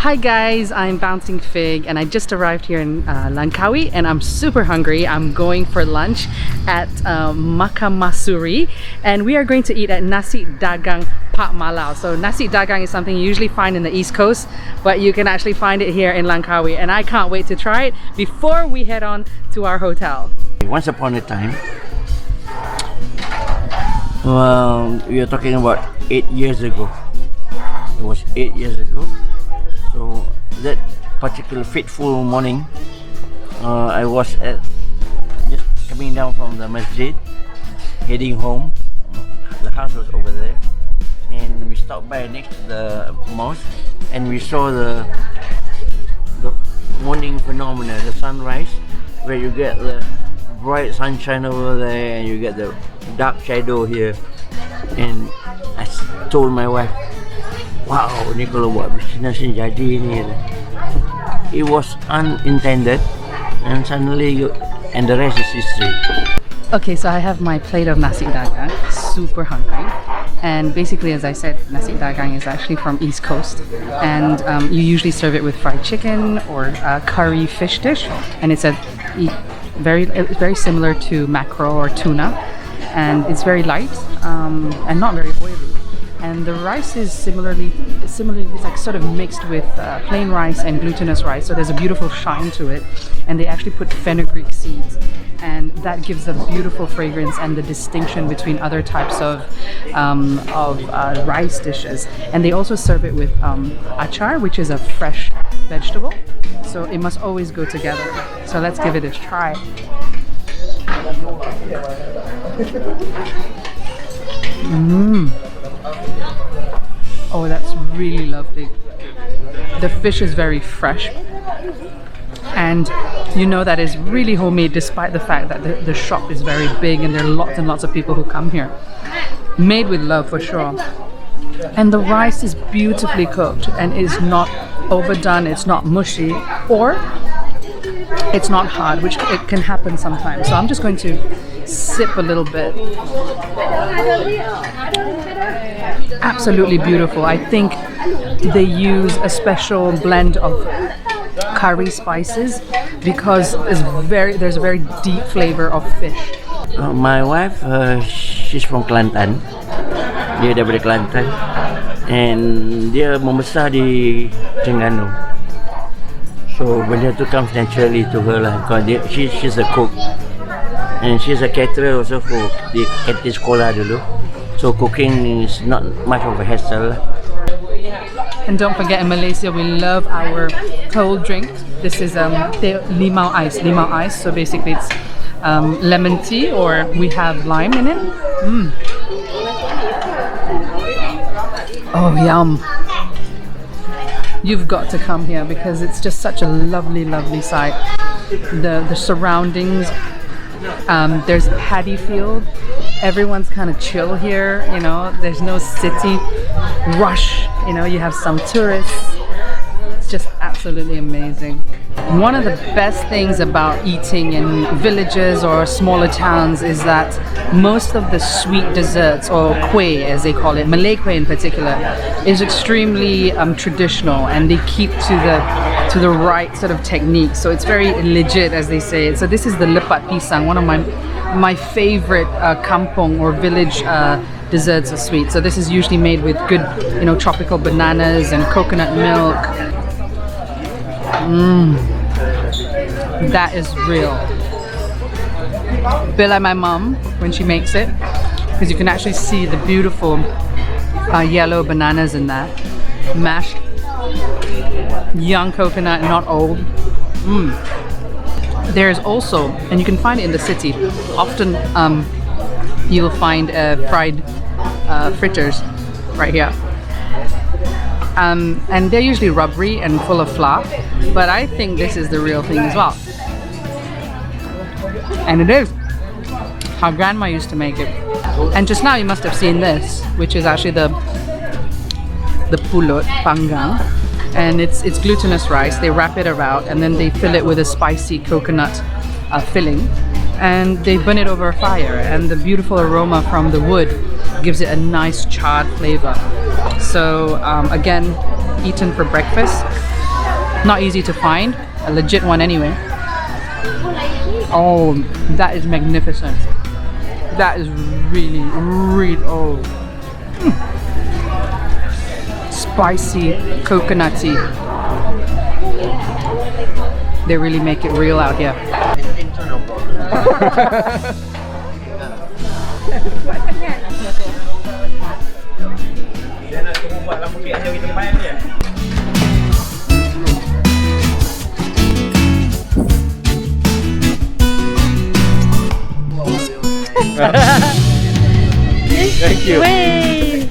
Hi guys, I'm Bouncing Fig and I just arrived here in Langkawi and I'm super hungry. I'm going for lunch at Masuri and we are going to eat at Nasi Dagang Pak Malau. So Nasi Dagang is something you usually find in the East Coast, but you can actually find it here in Langkawi and I can't wait to try it before we head on to our hotel. Once upon a time, well, we are talking about 8 years ago. It was 8 years ago. So that particular fateful morning, I was just coming down from the masjid, heading home. The house was over there, and we stopped by next to the mosque, and we saw the morning phenomena, the sunrise, where you get the bright sunshine over there, and you get the dark shadow here. And I told my wife, wow, ni kalau buat bisnes ni jadi ni. It was unintended and suddenly and the rest is history. Okay, so I have my plate of Nasi Dagang, super hungry. And basically, as I said, Nasi Dagang is actually from East Coast. And you usually serve it with fried chicken or a curry fish dish. And it's very similar to mackerel or tuna. And it's very light and not very oily. And the rice is similarly it's like sort of mixed with plain rice and glutinous rice, so there's a beautiful shine to it. And they actually put fenugreek seeds, and that gives a beautiful fragrance and the distinction between other types of rice dishes. And they also serve it with achar, which is a fresh vegetable, so it must always go together. So let's give it a try. Oh, that's really lovely. The fish is very fresh, and you know that is really homemade, despite the fact that the shop is very big and there are lots and lots of people who come here. Made with love for sure. And the rice is beautifully cooked and is not overdone, it's not mushy, or it's not hard, which it can happen sometimes. So I'm just going to sip a little bit. Absolutely beautiful. I think they use a special blend of curry spices because there's a very deep flavor of fish. My wife, she's from Kelantan. Dia daripada Kelantan, and dia membesar di Terengganu. So benda tu comes naturally to her lah. She's a cook. And she's a caterer also for the canteen sekolah dulu. So cooking is not much of a hassle. And don't forget, in Malaysia we love our cold drink. This is limau ice. So basically it's lemon tea, or we have lime in it. Oh, yum. You've got to come here because it's just such a lovely sight. The surroundings. There's paddy field. Everyone's kind of chill here, you know. There's no city rush, you know. You have some tourists. It's just absolutely amazing. One of the best things about eating in villages or smaller towns is that most of the sweet desserts, or kueh as they call it, Malay kueh in particular, is extremely traditional, and they keep to the right sort of technique. So it's very legit, as they say. So this is the lepat pisang, one of my favorite kampung or village desserts or sweets. So this is usually made with good, you know, tropical bananas and coconut milk. That is real. Bit like my mum when she makes it, because you can actually see the beautiful yellow bananas in that, mashed young coconut, not old. There's also, and you can find it in the city, often you'll find fried fritters right here. And they're usually rubbery and full of flour, but I think this is the real thing as well. And it is. Our grandma used to make it. And just now you must have seen this, which is actually the pulut panggang. And it's glutinous rice. They wrap it around and then they fill it with a spicy coconut filling. And they burn it over a fire. And the beautiful aroma from the wood gives it a nice charred flavor. So again, eaten for breakfast. Not easy to find. A legit one anyway. Oh, that is magnificent. That is really, really, oh. Spicy, coconutty. They really make it real out here. Thank you. Way!